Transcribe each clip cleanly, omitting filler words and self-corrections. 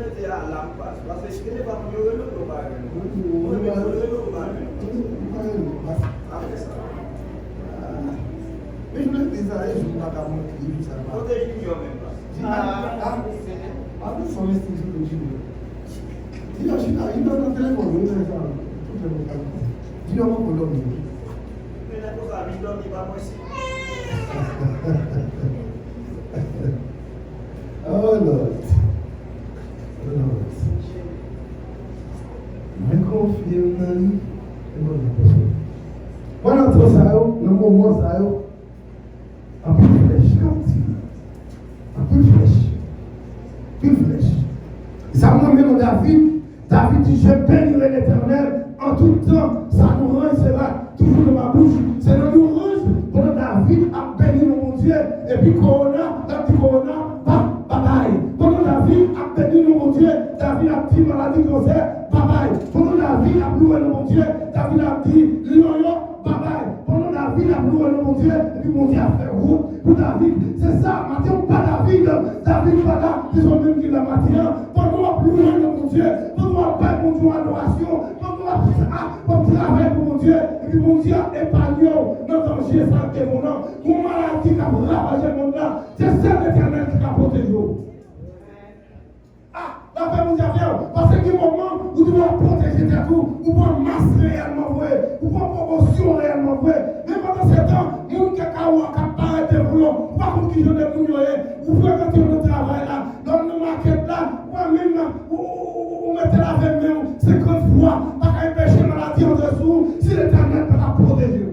mettez à l'impasse. Parce que ce n'est pas mieux que le bagage. Vous mettez le bagage. Après ça. Mais je me dis ça, je ne vais pas montrer ça. Protégez-vous même pas. Nous sommes instituts de Dieu. Il y a un téléphone, il y a un téléphone. Mais la chose à lui donner, pas moi ici. Oh Lord. Je confie en lui. Pendant tout ça, le moment ça, un peu de flèche, un peu de flèche. Une flèche. Ça nous met dans David. David dit, je bénirai l'Éternel en tout temps. Ça nous range, c'est là, toujours dans ma bouche. C'est dans nous range. Pendant David a béni mon Dieu. Et puis Corona, bye. Pendant David a béni mon Dieu. David a dit maladie cancer, bye. Pendant David a loué mon Dieu. David a dit lion, bye. Pendant David a loué mon Dieu. Et puis mon Dieu a fait route pour David. C'est ça, maintenant pas David. David pas là, ils ont même dit la matin. Pendant que louer mon Dieu, pendant que faire mon Dieu adoration, pendant que travailler pour mon Dieu. Et puis mon Dieu épargne notre danger, ça qui est mon nom. Mon maladie qui a ravagé mon nom. C'est ça l'Éternel qui a protégé. La paix mon Dieu vient. Parce qu'il y a un moment où tu dois protéger tes coups, où tu dois masse réellement vrai, où tu dois promotion réellement vrai. Mais pendant ce temps, moun qui a parlé de vous, pas comme qui je ne vous ou fréquenter le travail là, dans le market là, ou même, ou mettez la veille 50 fois, pas qu'à empêcher maladie en dessous, si l'Éternel peut la protéger.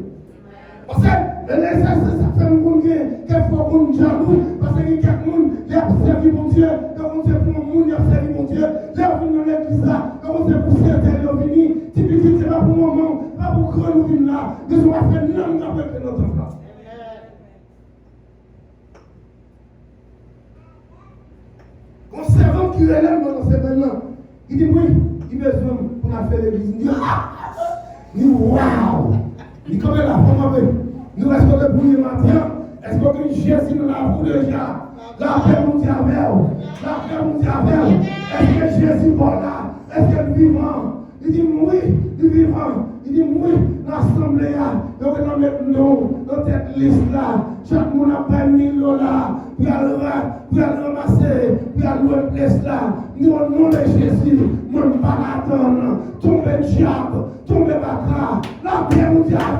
Parce que le nécessaire, ça fait un monde quelquefois un jaloux, parce que quelqu'un qui a servi mon Dieu, comme on sait pour mon monde, il a servi mon Dieu, il a venu dans l'église là, comme on sait pour certains, il a venu, typiquement, c'est pas pour mon nom, pas pour grand nous venir là, mais on va faire non, avec notre place. Conservant qui relève dans ces maintenant, il dit oui, il besoin pour faire l'église. Il dit waouh! Il comme la femme avec nous restons le bouillon matin. Est-ce que Jésus nous l'a vu déjà? La paix mondiale, la paix mondiale. Est-ce que Jésus est là? Est-ce qu'il est vivant? Il dit oui, il est vivant. Il dit oui, l'assemblée là. Donc nous mettons dans cette liste là. Chaque monde a payé 1000 $. Puis aller ramasser, puis aller louer place là. Nous au nom de Jésus, mon pardon, tomber diable, tomber bacra, la paix mondiale.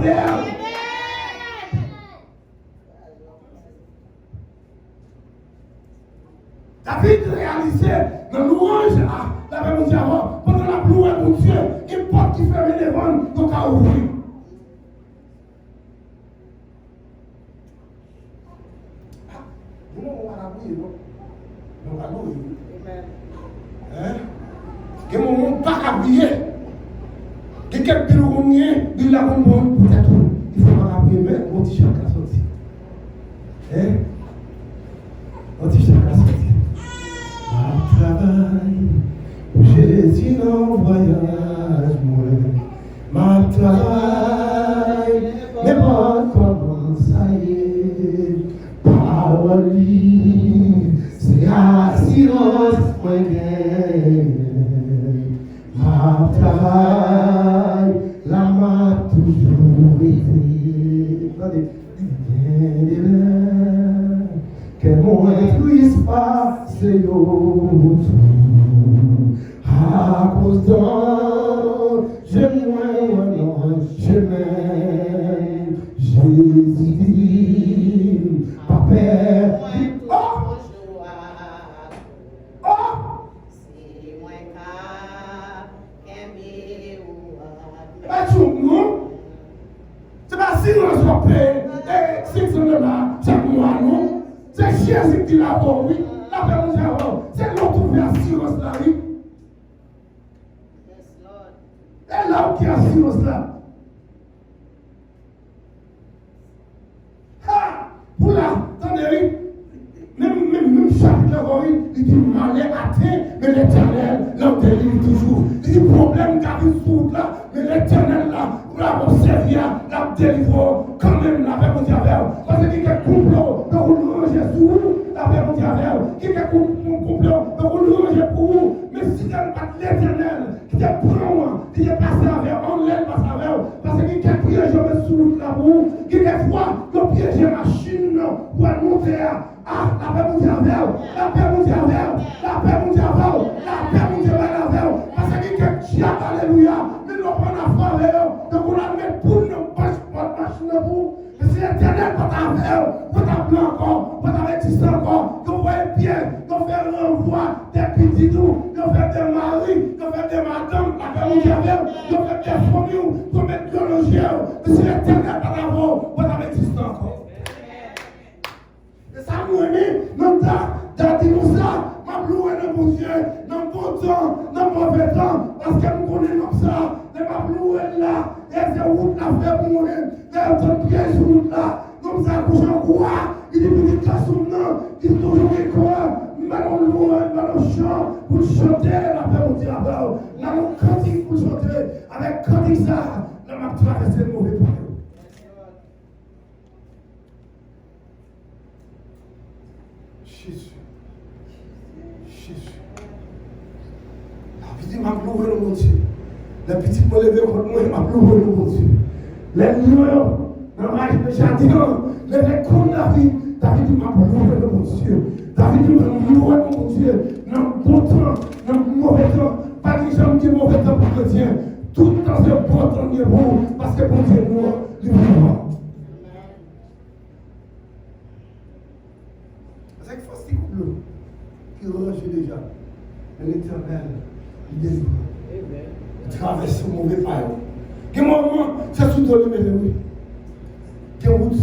David réalisait dans l'ouange la paix mondiale pendant la louer mon Dieu, une porte qui ferme les vents, donc à ouvrir. On va l'abouiller, non? On va l'abouiller. Hein? Que mon monde pas habillé. Que quelques pilons il l'a bon peut-être. Il faut pas l'abouiller, mais mon t-shirt a sorti. Hein? Mon t-shirt a sorti. Ma travail, Jésus en voyage, moi. Ma travail, mais pas comment ça y est. Parole, c'est assurance, moi ma travail, la m'a toujours été. Attendez, que mon puisse passer autour à cause d'un je moins un chemin Jésus pas peur. C'est pas si nous sommes prêts, et 600 $, chaque mois, non? C'est Jésus qui l'a fait, oui. La paix mondiale, c'est l'autre qui a assurance là, oui. Et là qui a assurance là. Pour là, attendez, même chapitre, il dit malheur atteint, mais l'Éternel l'en délivre toujours. Il dit problème qui arrive sous là, mais l'Éternel là, pour l'avoir servi, l'a délivré quand même la paix mondiale. Parce qu'il y a un complot de rouler sous la paix mondiale. Il y a un complot de rouler pour vous, c'est pas l'éternel qui te prend, qui te passe avec, on l'aide passe avec, parce que qui a piégé sur route là où, qui des fois, qui a piégé machine pour monter à la paix mondiale, la paix mondiale, la paix mondiale, la paix mondiale, parce que qui a diable, alléluia, mais nous prenons affaire avec eux, donc on a mis pour nous, pas de machine pour. C'est l'éternel pour ta veille, pour ta blanc encore, pour ta bêtise encore. Vous voyez bien, vous faites renvoi des petits doux, vous faites des maris, vous faites des madames, la paix mondiale, vous faites des familles, vous mettez de l'ologie. C'est l'éternel pour ta veille, pour ta bêtise encore. Et ça nous aime, nous disons ça, ma loué de mon Dieu, dans le bon temps, dans le mauvais temps, parce que nous connaissons ça, de ma loué là. Et c'est route là fait pour mourir. Mais on piège sur route là. Comme ça, pour j'en crois, il est plus de son nom, il est toujours école. Mais on loue, mais on chante pour chanter la paix au diable. Là, on cantique pour chanter. Avec cantique ça, là, on a traversé le mauvais pas. Jésus. Jésus. La vie m'a loué le mon Dieu. Les petits me lever contre moi, m'a loué le mon Dieu. Les lions, dans le jardin, les récoltes David m'a loué le mon Dieu. David m'a loué le mon Dieu. Dans le bon temps, dans le mauvais temps, pas de gens qui mauvais temps pour le Dieu. Tout le temps, c'est bon temps qui est bon, parce que bon Dieu est moi, il est moi. C'est que faut s'y couper, qui range déjà. L'éternel, il délivre. Traverse le mauvais pas. Quel moment, c'est tout donné, mes amis. Quel route,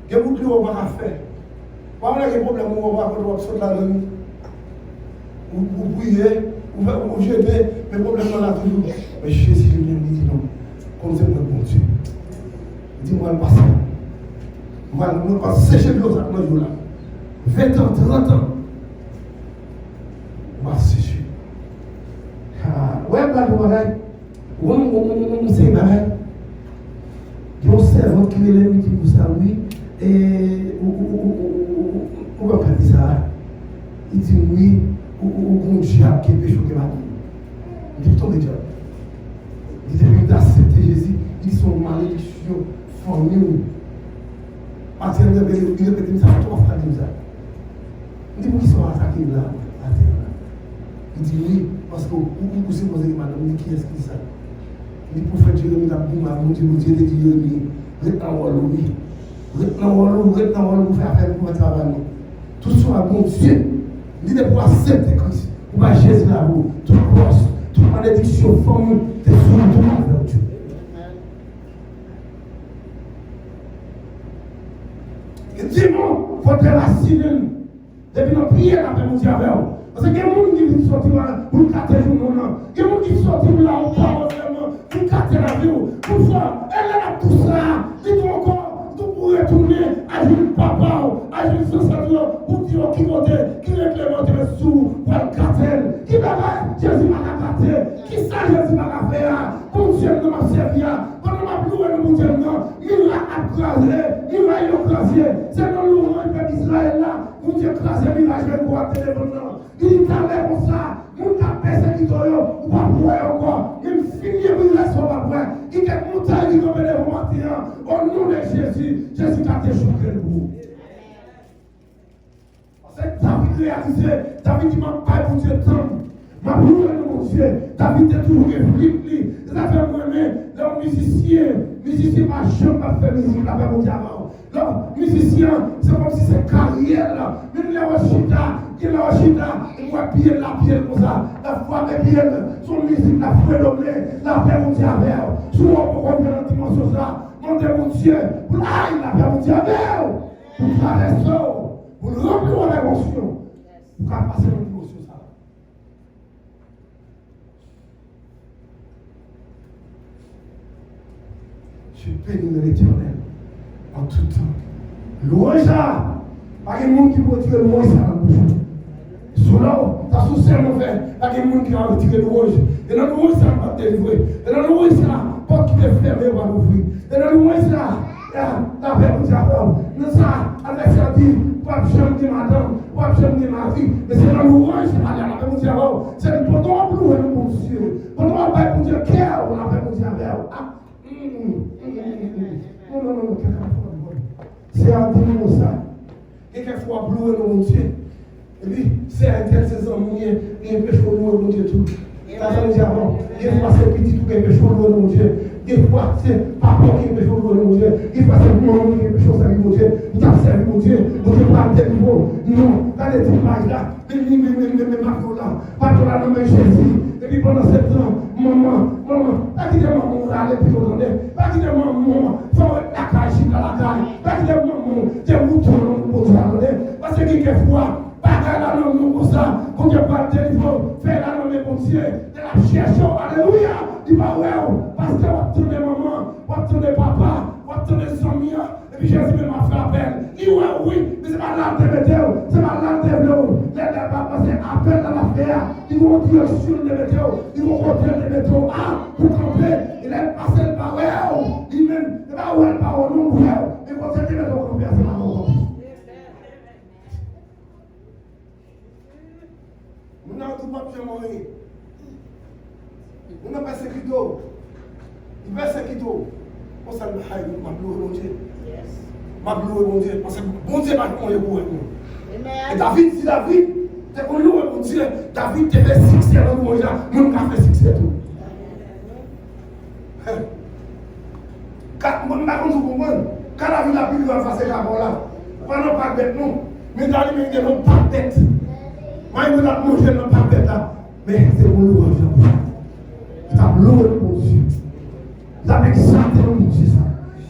quel route que on va faire. Pas mal de problèmes, on va sortir la langue. Vous priez, vous jeûnez, mais problème là toujours. Mais Jésus lui-même dit non. Comme c'est mon bon Dieu. Dis-moi le passé. Moi, je ne vais pas sécher de l'eau à ce jour-là. 20 ans, 30 ans. On va sécher. Ouais, là, on sait pas. Il y a un servant qui est l'ennemi qui vous salue. Et on va pas dire ça. Il dit oui, ou un diable qui est péché qui va dire. Il dit ton diable. Il dit depuis d'accepter Jésus, ils sont malédiction, formule. Parce qu'il répète ça, trois fois comme ça. Il dit pour qui sont attaqués là, à terre. Il dit oui, parce que vous posez madame, il dit qui est-ce qui ça? Il dit prophète Jérémie a dit mon Dieu, il dit Jérémie, reste dans Wallou, oui. Reste dans Wallou, vous faites affaire pour travailler. Tout soit bon Dieu. Il dit pour accepter Christ, pour pas Jésus là vous, toute crosse, toute malédiction, forme, t'es sur tout avec Dieu. Il dit non, il faut te raciner. Depuis notre prière, la paix nous dit avec vous. Parce qu'il y a des gens qui viennent sortir pour casser le monde. Il y a des gens qui sortent là où pas vraiment pour casser la vie. Pour ça, elle a tout ça. Dites encore, tout pour retourner à une papa, à une société, pour dire qui vote, qui règle sous, pour le casser. Qui va Jésus m'a casser. Qui ça Jésus m'a faire? Mon Dieu m'a servi. Pendant ma pluie, mon Dieu, il m'a écrasé, il m'a écrasé. C'est dans le monde d'Israël là, mon Dieu écrasé, il m'a joué pour atteindre le monde. Il t'avait comme ça, mon tapé c'est qui t'oyo, ou pas pour encore, il finit de la sauver après, il est montagne qui tombe les matin, au nom de Jésus, Jésus t'a déchouqué le bout. Parce que David réalisé, David dit, m'a pas pour Dieu temps, m'a loué mon Dieu, David est toujours flippé, ça fait moi-même, les musiciens, ma chambre m'a fait musique, la fait mon diamant. Donc, musicien, c'est comme si c'est carrière là, même les Washita, qui est la Washita, on voit bien la pierre comme ça, la foi avec bien, son musique, la prénommée, la paix mon Dieu avec elle. Souvent, on comprend la dimension ça, demandez mon Dieu, pour l'aïe, la paix mon Dieu avec elle, pour traverser, pour remplir l'émotion, pour qu'elle passe l'émotion ça. Je bénis l'Éternel en tout temps. Louange ça. Pas de monde qui peut tirer louange ça dans la bouche. Sous là, ta sous fait. Pas de monde qui va tirer louange. Et dans louange ça va te délivrer. Et dans louange ça, porte qui est fermée va ouvrir. Et dans louange ça, la paix vous dit à vous. Nous ça, avec ça dit, pas de chambre de madame, ou à changer ma vie. Mais c'est dans l'orange, c'est pas là, on a fait mon Dieu avant. C'est pendant qu'on loue mon Dieu. Pendant qu'on va mon Dieu cœur, on a fait mon Dieu avant. Non, c'est un démon ça. Quelquefois, louer mon Dieu. Et puis, c'est un tel saison, il y a un peu chaud, mon Dieu, tout. Ça veut dire avant. Des fois, c'est petit, tout, il y a un peu chaud, mon Dieu. Des fois, c'est papa qui est un peu chaud, mon Dieu. Des fois, c'est maman qui est un peu chaud, mon Dieu. Vous avez servi, mon Dieu. Mon Dieu, pas de niveau. Non, dans les images là, mais Marco là, pas de la nommé Jésus. Et puis, pendant 7 ans, maman, pas qu'il y ait maman, là, et puis, on entendait. Pas qu'il y ait maman, faut la cache dans la caille. Pas qu'il y ait maman, t'es mouton, pour Dieu, parce que quelquefois, pas qu'à la nomme comme ça, quand tu pas de téléphone, fais la nomme mon Dieu, de la cherche, alléluia, il va ouais, parce que vous tournez maman, vous tournez papa, vous tournez amis, et puis Jésus m'a fait appel. Il ouais, oui, mais c'est pas là de météo, c'est pas là de l'eau, les papas, c'est appel à la faire, ils vont dire sur les météo, ils vont retirer les météo, pour camper, il est passé par ouais, il même, il va ouais, par au nom, ouais, ils vont dire les météo, camper, c'est pas bon. Nous n'avons pas pu mourir. Nous n'avons pas sécurité. Il va sécurité. On s'en va, m'a loué mon Dieu. M'a loué mon Dieu. Parce que bon Dieu m'a loué pour nous. Et David, si David, t'es pour louer mon Dieu, David te fait succès dans mon Dieu. Nous n'avons pas fait succès tout. Quand on a compris, quand David a pu lui faire ces là, pendant pas bête non, mais dans les mains, non pas bête. Moi, je ne vais pas manger dans le papier là, mais c'est mon louange. Tu as loué mon Dieu. Tu as exalté mon Dieu.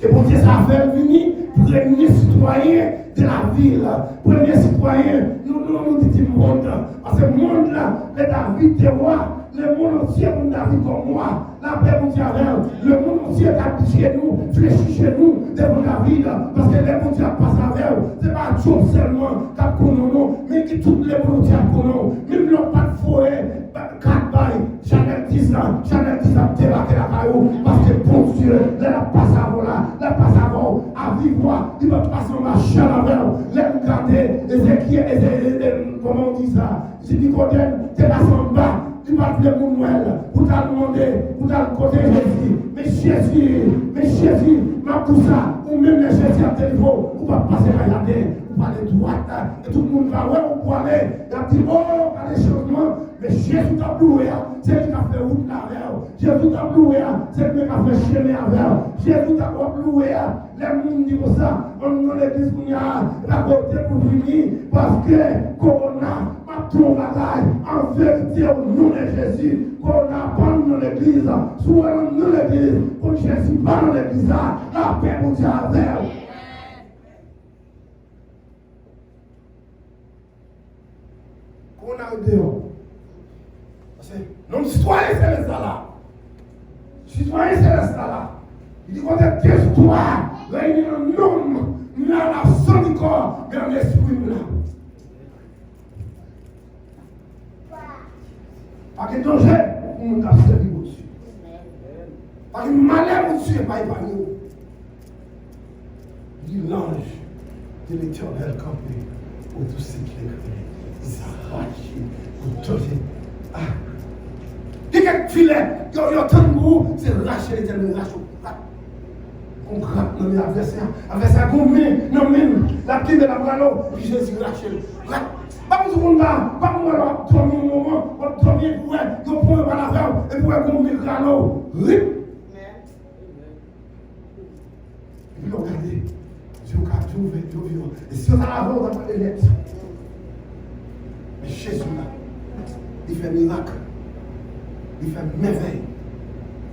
Et mon Dieu, ça a fait venir premier citoyen de la ville. Premier citoyen, nous disons monde. Parce que le monde là, les David de roi, le monde entier est David comme moi. La paix mon Dieu avec le monde entier est habité chez nous, fléchi chez nous, devant David. Parce que les monde Dieu passe avec eux. Ce n'est pas Job seulement qui a connu, mais qui toutes les monde Dieu connu. Même l'on pas de forêt, 4 bails, Chanel 10 là, Chanel 10 a débarqué la caillou. Parce que bon Dieu, la passe avant là, la passe avant, à vivre, il va passer en marchant avec eux. Les regarder, Ézéchiel, comment on dit ça? C'est Nicodème, t'es là en bas. Tu vas appeler mon Noël, vous t'as demandé, vous t'as côté Jésus, mais Jésus, ma tout ça, ou même les Jésus à tel niveau, vous va passer à regarder, vous va aller droite, et tout le monde va, ouais, vous pouvez aller, il a dit, oh, pas les changements, mais Jésus t'a loué, c'est lui qui a fait route avec, Jésus t'a loué, c'est lui qui a fait chemin avec, Jésus t'a loué, les gens disent ça, on a l'église, on a la côté pour venir, parce que Corona, ton bagage, en vérité, au nom de Jésus, qu'on apprend dans l'église, soit dans l'église, qu'on Jésus va dans l'église, la paix pour Dieu avec. Qu'on a eu dehors. Parce que, non, citoyen céleste là. Citoyen céleste là. Il dit qu'on est deux histoires, réunis en homme, mais à la sang du corps, mais en esprit là. Pas de danger pour nous servir mon Dieu. Pas de malheur mon Dieu, pas épargné. Il dit l'ange de l'Éternel campé pour tous ceux qui les s'arrachent pour danger. Il y a quelques filets, il y a tant de mots, c'est racher l'Éternel, racher. On gratte dans l'adversaire, adversaire qu'on met, non même, la petite de la brano, puis Jésus rache. Pas pour tout le monde, pas pour moi, dormir un moment, dormir pour elle, donc pour elle, la faire, et pour elle, qu'on met le grano. Et puis, regardez, Dieu a Dieu vivant. Et si on a la voix, on n'a pas de lettres. Mais Jésus, là, il fait miracle, il fait merveille.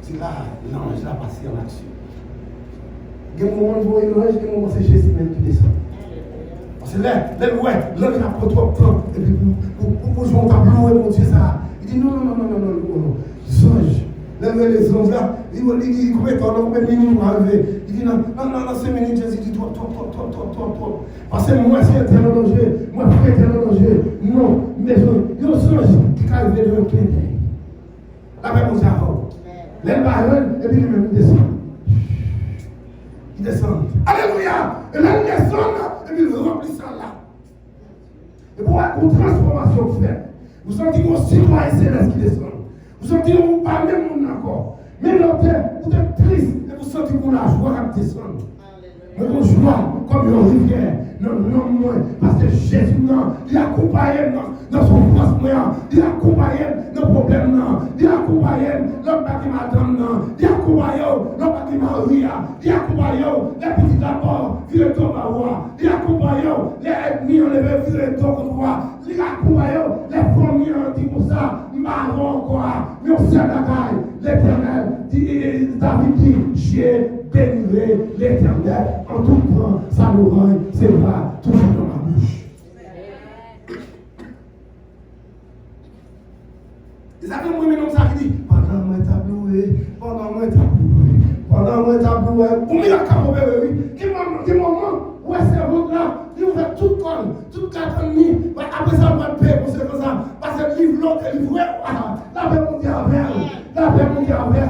C'est là, l'ange a passé là-dessus. Il y a un moment où il y a un moment où c'est Jésus même qui descend. Parce que là, l'homme il a pris trop de temps. Et puis pour jouer au tableau, et mon Dieu, ça. Il dit non. Les anges. Les anges là, il dit combien de temps, combien de minutes pour arriver. Il dit non, 5 minutes, Jésus dit toi. Parce que moi, c'est un danger. Moi, c'est un danger. Non, mais il y a un ange qui arrive devant toi. La même chose avant. L'homme va et puis lui-même descend. Il descend. Alléluia! Et là, il descend, et puis il remplit ça là. Et pour une transformation faite, vous sentez qu'on citoyen céleste qui descend. Vous sentez qu'on ne parle même monde encore. Mais vous êtes triste et vous sentez qu'on a joie à descendre. Mais on joie comme une rivière. Non, parce que Jésus, il accompagne dans son force, il accompagne nos problèmes, il accompagne l'homme qui madame, il accompagne l'homme qui Maria, il accompagne les petits d'abord, il est tombé à voir, il accompagne les ennemis enlevés, il est tombé à voir, il accompagne les premiers qui comme ça, marron quoi, mais on sait la caille, l'éternel, David dit, j'ai bénirai l'éternel en tout temps, sa l'oreille, c'est vrai, toujours dans ma bouche. Ils avaient moi même ça qui dit, pendant moi tabloué, ou il a capable, oui, qui moment, où est ce route là, il ouvre toute conne, toute 4 ans, après ça, on va payer pour ce comme ça, parce que livre l'autre, il livre, la paix mondiale avec, la paix mondiale avec,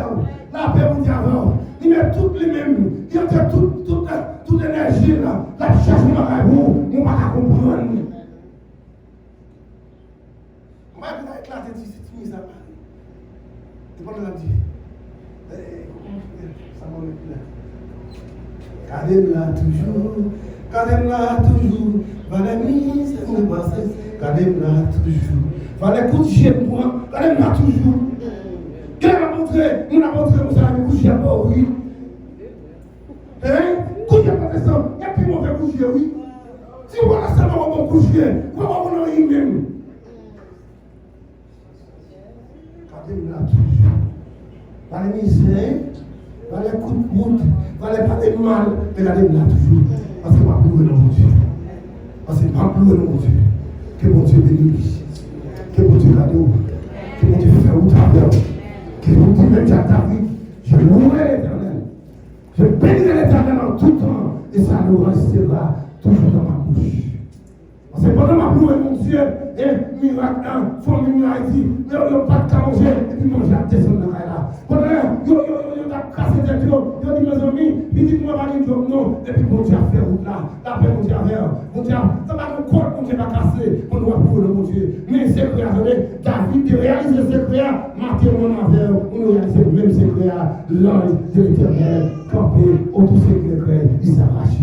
la paix mondiale avec. Il met toutes les mêmes, il y a toute l'énergie là, la cherche de ma vous, on va la comprendre. Moi, je vais éclater si tu mis ça. Et pendant la dit, ça m'a mis là. Gardez-la toujours, va la mise, gardez-la toujours, va les coups de chien pour moi, gardez-la toujours. Quel a montré, on a montré, vous avez couché à bord, oui. Hein? Couché à pas descendre, il y a plus mauvais couché, oui. Si vous avez ça, on va coucher, vous allez vous même. Gardez-la toujours. Dans les misères, dans les coups de route, dans les pas de mal, mais gardez-la toujours. Parce que ma ploué dans mon Dieu. Parce que ma ploué dans mon Dieu. Que mon Dieu bénisse. Que mon Dieu garde. Que mon Dieu fasse au travers. Que mon Dieu même David. Je louerai l'éternel. Je bénirai l'éternel en tout temps. Et ça nous restera toujours dans ma bouche. Parce que pendant ma ploué, mon Dieu, et miracle, famille Haïti, il n'y a pas de manger, et puis manger à descendre dans la là. Pendant il a cassé tête, il a dit mes amis, il dit moi, je vais dire non, et puis mon Dieu a fait route là, la paix, mon Dieu a fait, mon Dieu, ça va nous corps, mon Dieu va casser, on doit pour le mon Dieu. Mais c'est créé, David, de réaliser ce créé, Matthieu, mon affaire, on réalise le même secret, l'ange de l'éternel, campé, autour secret, il s'arrache.